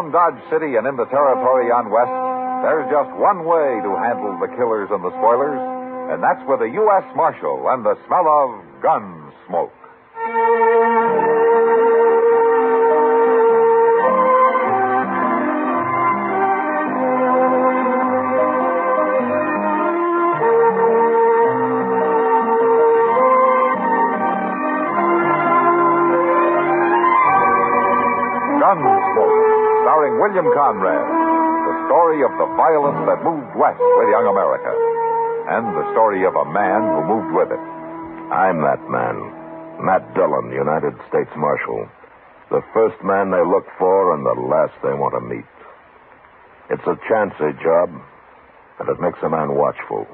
Around Dodge City and in the territory on West, there's just one way to handle the killers and the spoilers, and that's with a U.S. Marshal and the smell of Gunsmoke. Gunsmoke, starring William Conrad, the story of the violence that moved west with young America, and the story of a man who moved with it. I'm that man, Matt Dillon, United States Marshal. The first man they look for and the last they want to meet. It's a chancy job, and it makes a man watchful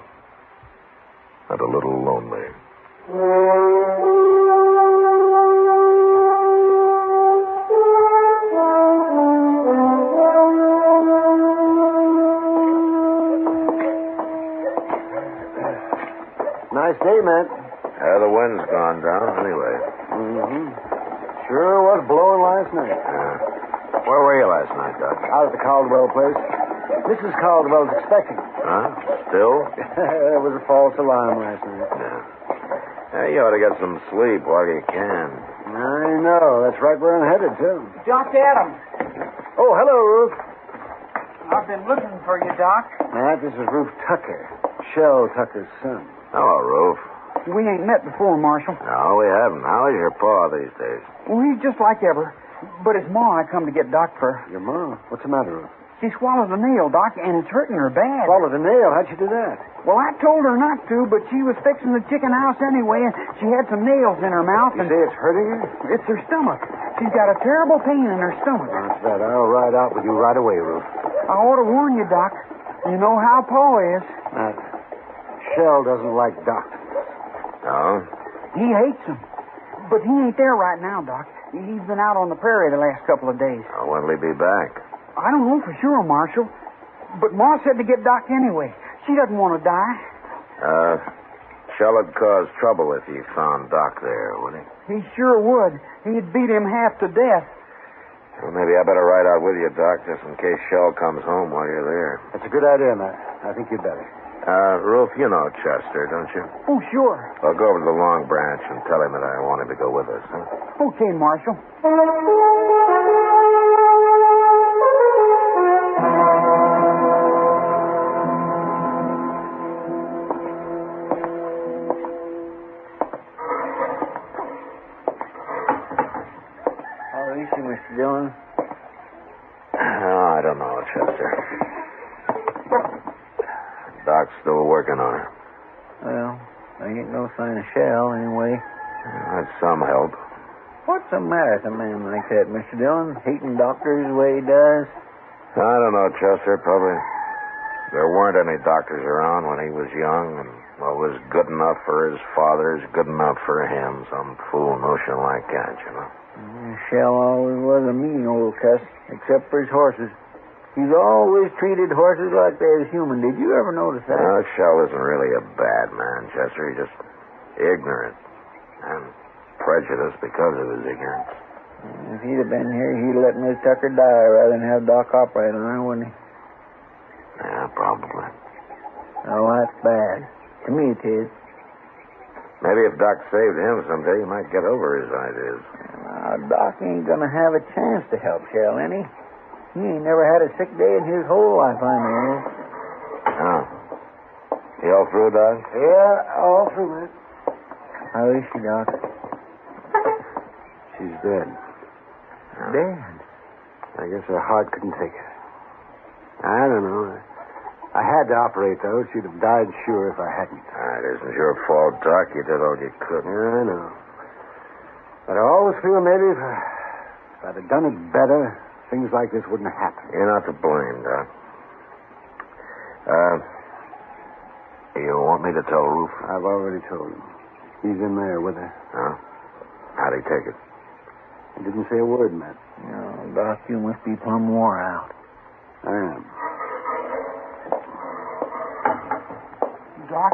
and a little lonely. Nice day, Matt. The wind's gone down anyway. Mm-hmm. Sure was blowing last night. Where were you last night, Doc? Out at the Caldwell place. Mrs. Caldwell's expecting. Huh? Still? It was a false alarm last night. Yeah. You ought to get some sleep while you can. I know. That's right where I'm headed, too. Doc Adams. Oh, hello, Ruth. I've been looking for you, Doc. Matt, this is Ruth Tucker. Shell Tucker's son. Hello, Roof. We ain't met before, Marshal. No, we haven't. How is your pa these days? Well, he's just like ever. But his ma I come to get Doc for. Your ma? What's the matter, Ruth? She swallowed a nail, Doc, and it's hurting her bad. Swallowed a nail? How'd she do that? Well, I told her not to, but she was fixing the chicken house anyway, and she had some nails in her mouth. You say it's hurting her? It's her stomach. She's got a terrible pain in her stomach. That's that. I'll ride out with you right away, Ruth. I ought to warn you, Doc. You know how Pa is. Matt, Shell doesn't like doctors. No? He hates them. But he ain't there right now, Doc. He's been out on the prairie the last couple of days. When'll he be back? I don't know for sure, Marshal. But Ma said to get Doc anyway. She doesn't want to die. Shell would cause trouble if he found Doc there, would he? He sure would. He'd beat him half to death. Well, maybe I better ride out with you, Doc, just in case Shell comes home while you're there. That's a good idea, Matt. I think you'd better. Roof, you know Chester, don't you? Oh, sure. I'll go over to the Long Branch and tell him that I want him to go with us, huh? Okay, Marshal. How is she, Mr. Dillon? I don't know, Chester. Doc's still working on her. Well, there ain't no sign of Shell, anyway. That's some help. What's the matter with a man like that, Mr. Dillon? Hating doctors the way he does? I don't know, Chester. Probably there weren't any doctors around when he was young, and what was good enough for his father is good enough for him. Some fool notion like that, you know. Shell always was a mean old cuss, except for his horses. He's always treated horses like they're human. Did you ever notice that? Shell isn't really a bad man, Chester. He's just ignorant and prejudiced because of his ignorance. If he'd have been here, he'd let Miss Tucker die rather than have Doc operate on her, wouldn't he? Yeah, probably. Oh, that's bad. To me, it is. Maybe if Doc saved him someday, he might get over his ideas. Doc ain't gonna have a chance to help Shell, any. He ain't never had a sick day in his whole life, I know. Oh. You all through, Doc? Yeah, all through, man. How is she, Doc? She's dead. Dead? I guess her heart couldn't take it. I don't know. I had to operate, though. She'd have died sure if I hadn't. It isn't your fault, Doc. You did all you could. Yeah, I know. But I always feel maybe if I'd have done it better, things like this wouldn't have happened. You're not to blame, Doc. You want me to tell Roof? I've already told him. He's in there with her. Huh? How'd he take it? He didn't say a word, Matt. Oh, Doc, you must be plumb wore out. I am. Doc?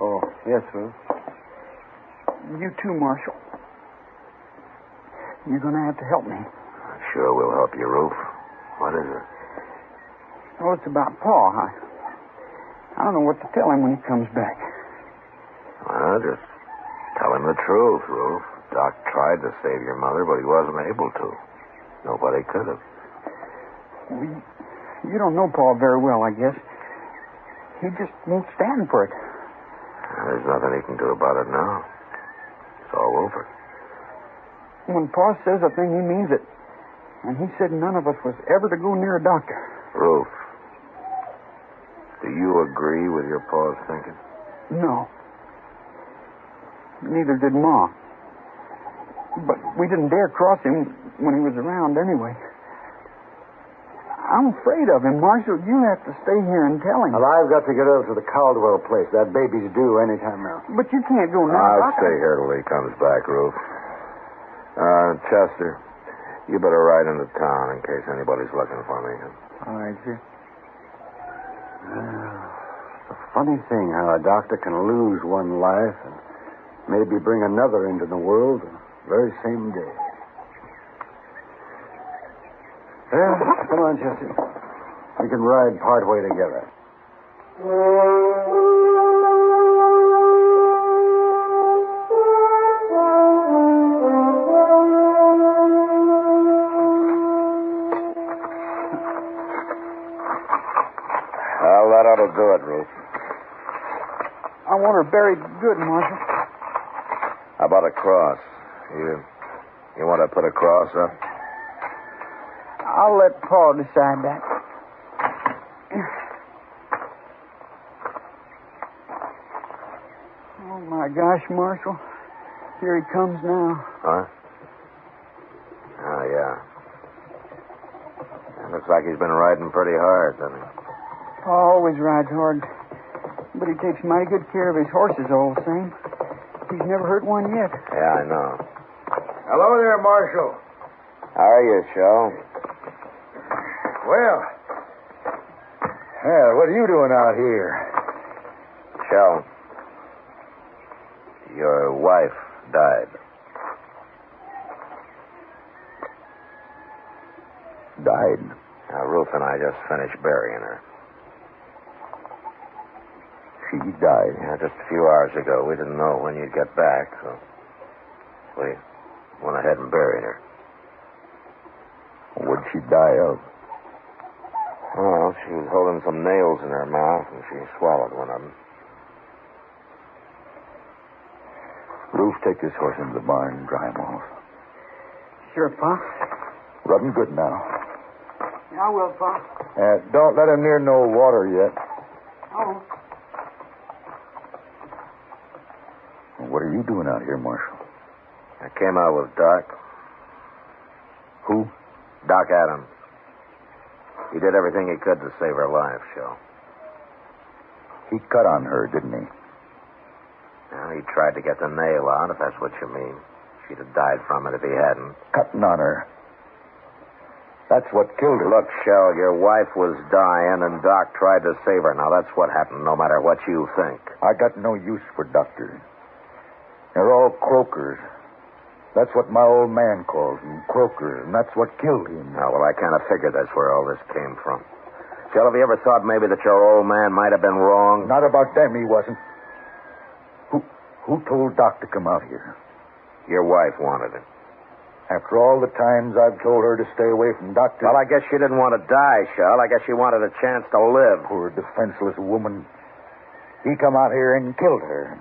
Oh, yes, sir. You too, Marshal. You're going to have to help me. Sure we'll help you, Roof. What is it? Oh, it's about Pa. I don't know what to tell him when he comes back. Well, just tell him the truth, Ruth. Doc tried to save your mother, but he wasn't able to. Nobody could have. You don't know Pa very well, I guess. He just won't stand for it. There's nothing he can do about it now. It's all over. When Pa says a thing, he means it. And he said none of us was ever to go near a doctor. Ruth, do you agree with your Pa's thinking? No. Neither did Ma. But we didn't dare cross him when he was around anyway. I'm afraid of him, Marshal. You have to stay here and tell him. Well, I've got to get over to the Caldwell place. That baby's due any time now. But you can't go now. I'll stay here till he comes back, Ruth. Chester, you better ride into town in case anybody's looking for me. All right, sir. It's a funny thing how a doctor can lose one life and maybe bring another into the world the very same day. Well, come on, Chester. We can ride part way together. Well, that ought to do it, Ruth. I want her buried good, Marshal. How about a cross? You want to put a cross up? I'll let Pa decide that. Oh, my gosh, Marshal. Here he comes now. Huh? Oh, yeah. It looks like he's been riding pretty hard, doesn't he? Pa always rides hard, but he takes mighty good care of his horses all the same. He's never hurt one yet. Yeah, I know. Hello there, Marshal. How are you, Shell? Well, what are you doing out here? Shell, your wife died. Died. Now, Ruth and I just finished burying her. She died. Yeah, just a few hours ago. We didn't know when you'd get back, so we went ahead and buried her. What'd she die of? Well, she was holding some nails in her mouth, and she swallowed one of them. Ruth, take this horse into the barn and dry him off. Sure, Pa. Rub him good now. I will, Pa. Don't let him near no water yet. Oh. What are you doing out here, Marshal? I came out with Doc. Who? Doc Adams. He did everything he could to save her life, Shell. He cut on her, didn't he? Well, he tried to get the nail out, if that's what you mean. She'd have died from it if he hadn't. Cutting on her. That's what killed her. Look, Shell, your wife was dying, and Doc tried to save her. Now, that's what happened, no matter what you think. I got no use for doctors. They're all croakers. That's what my old man calls them, croakers, and that's what killed him. Oh, well, I kind of figured that's where all this came from. Shell, have you ever thought maybe that your old man might have been wrong? Not about them, he wasn't. Who told Doc to come out here? Your wife wanted it. After all the times I've told her to stay away from doctors. Well, I guess she didn't want to die, Shell. I guess she wanted a chance to live. Poor defenseless woman. He come out here and killed her.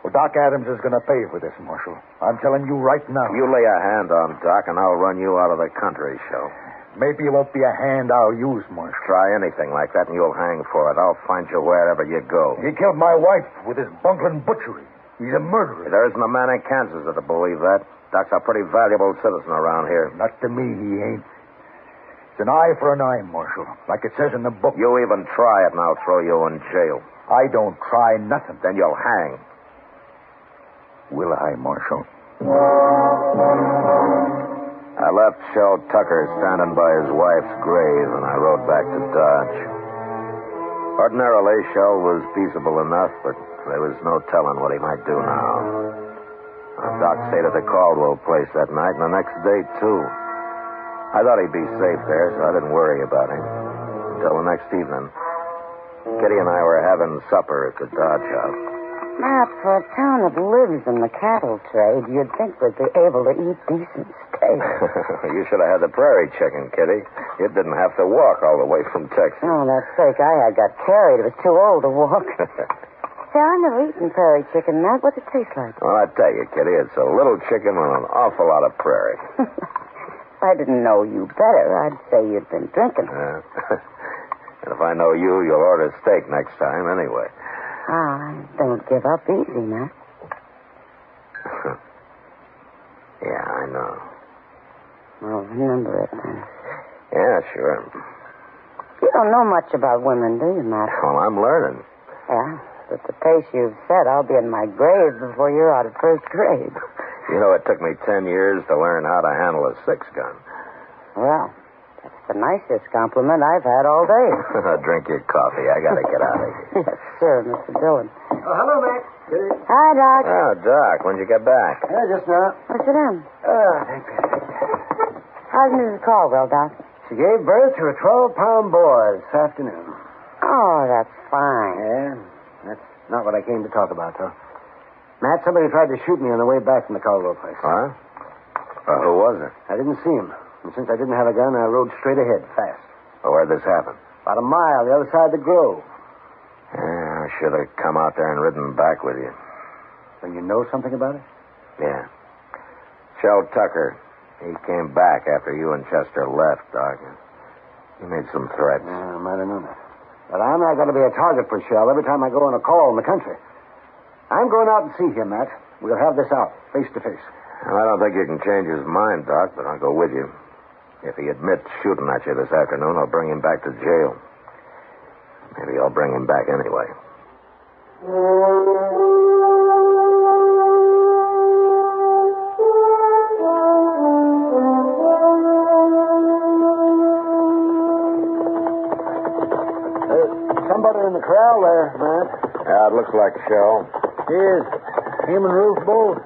Well, Doc Adams is going to pay for this, Marshal. I'm telling you right now. You lay a hand on Doc, and I'll run you out of the country, Shell. Maybe it won't be a hand I'll use, Marshal. Try anything like that, and you'll hang for it. I'll find you wherever you go. He killed my wife with his bungling butchery. He's a murderer. There isn't a man in Kansas that'll believe that. Doc's a pretty valuable citizen around here. Not to me, he ain't. It's an eye for an eye, Marshal, like it says in the book. You even try it, and I'll throw you in jail. I don't try nothing. Then you'll hang. Will I, Marshal? I left Shell Tucker standing by his wife's grave, and I rode back to Dodge. Ordinarily, Shell was peaceable enough, but there was no telling what he might do now. Doc stayed at the Caldwell place that night, and the next day, too. I thought he'd be safe there, so I didn't worry about him. Until the next evening. Kitty and I were having supper at the Dodge House. Matt, for a town that lives in the cattle trade, you'd think we'd be able to eat decent steak. You should have had the prairie chicken, Kitty. You didn't have to walk all the way from Texas. Oh, that steak I had got carried. It was too old to walk. Say, I've never eaten prairie chicken, Matt. What's it taste like? Well, I tell you, Kitty, it's a little chicken with an awful lot of prairie. If I didn't know you better, I'd say you'd been drinking. And if I know you, you'll order steak next time anyway. Don't give up easy, Matt. Yeah, I know. Well, remember it, then. Yeah, sure. You don't know much about women, do you, Matt? Well, I'm learning. Yeah, but the pace you've set, I'll be in my grave before you're out of first grade. You know, it took me 10 years to learn how to handle a 6-gun. Well, that's the nicest compliment I've had all day. Drink your coffee. I gotta get out of here. Yes, sir, Mr. Dillon. Oh, hello, Mac. Hi, Doc. Oh, Doc, when'd you get back? Just now. What's it in? Thank you. How's Mrs. Caldwell, Doc? She gave birth to a 12-pound boy this afternoon. Oh, that's fine. Yeah, that's not what I came to talk about, though. Matt, somebody tried to shoot me on the way back from the Caldwell place. Huh? Who was it? I didn't see him. And since I didn't have a gun, I rode straight ahead, fast. Well, where'd this happen? About a mile the other side of the grove. Yeah, I should have come out there and ridden back with you. So you know something about it? Yeah. Shell Tucker. He came back after you and Chester left, Doc. He made some threats. Yeah, I might have known that. But I'm not going to be a target for Shell every time I go on a call in the country. I'm going out and see him, Matt. We'll have this out, face to face. Well, I don't think you can change his mind, Doc, but I'll go with you. If he admits shooting at you this afternoon, I'll bring him back to jail. Maybe I'll bring him back anyway. Somebody in the corral there, Matt. Yeah, it looks like Shell. Yes. Him and Ruth both.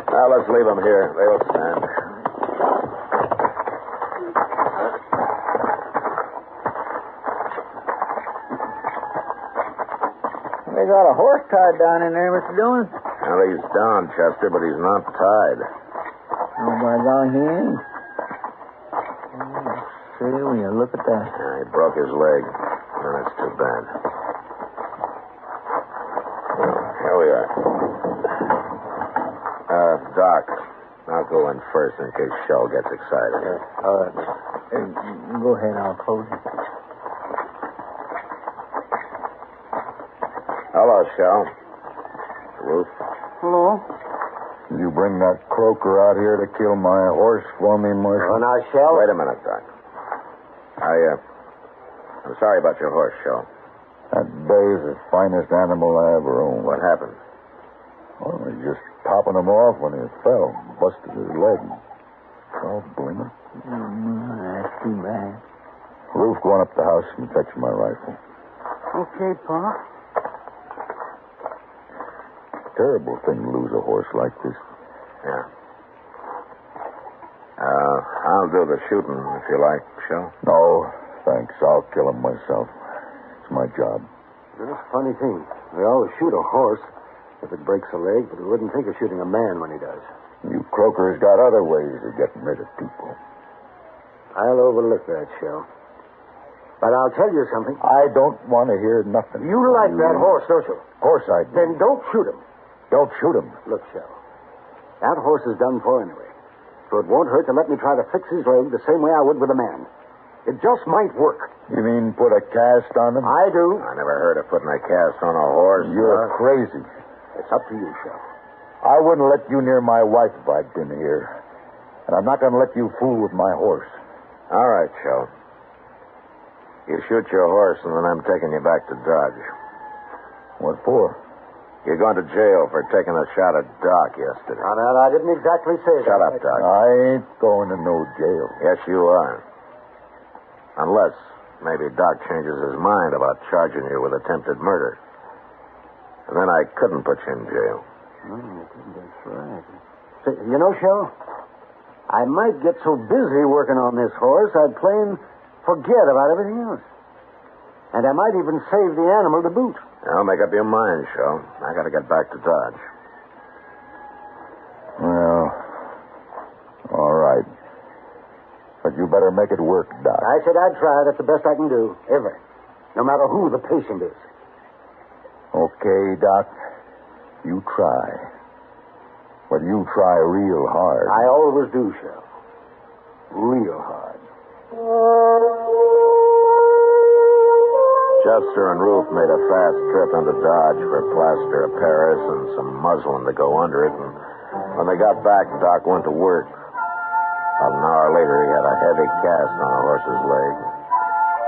Well, let's leave them here. They'll stand. They got a horse tied down in there, Mr. Dillon. Well, he's down, Chester, but he's not tied. Oh, my God, he ain't. See, when you look at that. Yeah, he broke his leg. Oh, that's too bad. Well, here we are. Doc, I'll go in first in case Shell gets excited. All right. Go ahead, I'll close it. Hello, Shell. Ruth. Hello? You bring that croaker out here to kill my horse for me, Marshal? Oh, now, Shell. Wait a minute, Doc. I'm sorry about your horse, Shell. That bay is the finest animal I ever owned. What happened? Well, I was just topping him off when he fell. Busted his leg. Oh, blimey. That's too bad. Ruth, go on up to the house and fetch my rifle. Okay, Pa. Terrible thing to lose a horse like this. Yeah. I'll do the shooting if you like, Shell. No, thanks. I'll kill him myself. It's my job. That's a funny thing. We always shoot a horse if it breaks a leg, but we wouldn't think of shooting a man when he does. You croakers got other ways of getting rid of people. I'll overlook that, Shell. But I'll tell you something. I don't want to hear nothing. You like that horse, don't you? Of course I do. Then don't shoot him. Don't shoot him. Look, Shell. That horse is done for anyway. So it won't hurt to let me try to fix his leg the same way I would with a man. It just might work. You mean put a cast on him? I do. I never heard of putting a cast on a horse. You're crazy. It's up to you, Shell. I wouldn't let you near my wife if I'd been here. And I'm not going to let you fool with my horse. All right, Shell. You shoot your horse, and then I'm taking you back to Dodge. What for? You're going to jail for taking a shot at Doc yesterday. Now, I didn't exactly say that. Shut up, Doc. I ain't going to no jail. Yes, you are. Unless maybe Doc changes his mind about charging you with attempted murder. And then I couldn't put you in jail. Oh, that's right. Say, you know, Shell, I might get so busy working on this horse, I'd plain forget about everything else. And I might even save the animal to boot. Now, make up your mind, Shell. I got to get back to Dodge. Well, all right. But you better make it work, Doc. I said I'd try. That's the best I can do, ever. No matter who the patient is. Okay, Doc. You try. But you try real hard. I always do, Shell. Real hard. Chester and Ruth made a fast trip into Dodge for plaster of Paris and some muslin to go under it. And when they got back, Doc went to work. About an hour later, he had a heavy cast on a horse's leg.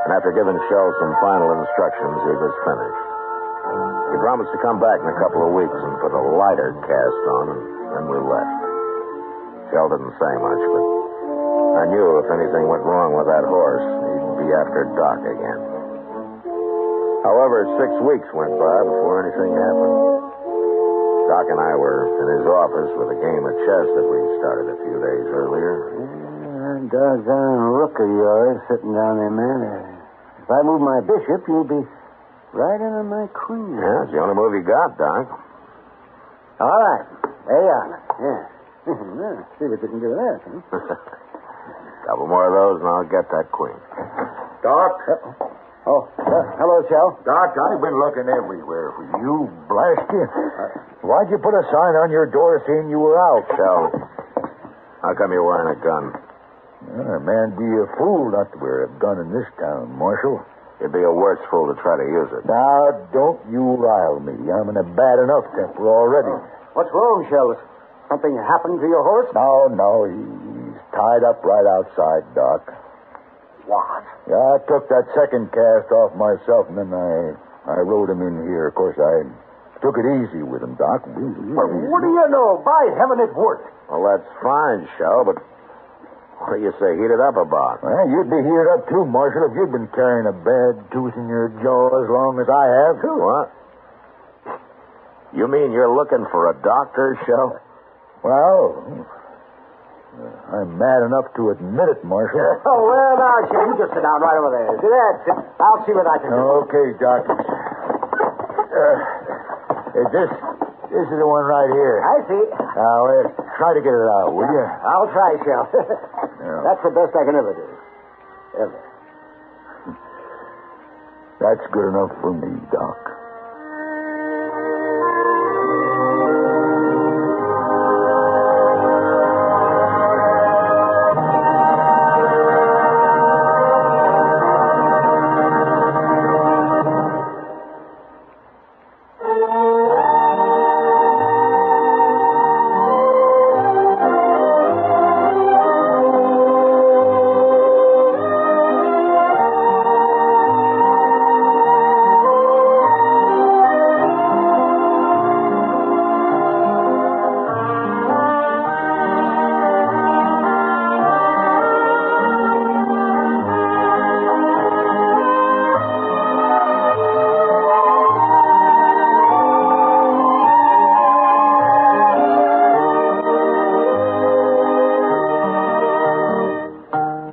And after giving Shell some final instructions, he was finished. He promised to come back in a couple of weeks and put a lighter cast on, and then we left. Shell didn't say much, but I knew if anything went wrong with that horse, he'd be after Doc again. However, 6 weeks went by before anything happened. Doc and I were in his office with a game of chess that we started a few days earlier. Doggone rook of yours sitting down there, man. If I move my bishop, you'll be right under my queen. Yeah, it's the only move you got, Doc. All right. There you are. Yeah. Well, see what you can do with that, huh? Couple more of those, and I'll get that queen. Doc? Hello, Shell. Doc, I've been looking everywhere for you. Blast you. Why'd you put a sign on your door saying you were out? Shell, how come you're wearing a gun? Man, be a fool not to wear a gun in this town, Marshal. You'd be a worse fool to try to use it. Now, don't you rile me. I'm in a bad enough temper already. What's wrong, Shell? Something happened to your horse? No, he's tied up right outside, Doc. What? Yeah, I took that second cast off myself, and then I rode him in here. Of course, I took it easy with him, Doc. Well, what do you know? By heaven, it worked. Well, that's fine, Shell, but what do you say heated up about? Well, you'd be heated up, too, Marshal, if you'd been carrying a bad tooth in your jaw as long as I have. What? You mean you're looking for a doctor, Shell? Well, I'm mad enough to admit it, Marshal. Oh, well, now, Shell, you just sit down right over there. See that? I'll see what I can do. Okay, Doc. This is the one right here. I see. Now, try to get it out, will you? I'll try, Shell. Yeah. That's the best I can ever do. Ever. That's good enough for me, Doc.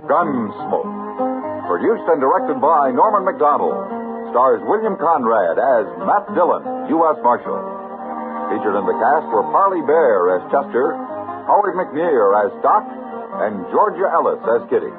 Gunsmoke. Produced and directed by Norman McDonald. Stars William Conrad as Matt Dillon, U.S. Marshal. Featured in the cast were Parley Bear as Chester, Howard McNear as Doc, and Georgia Ellis as Kitty.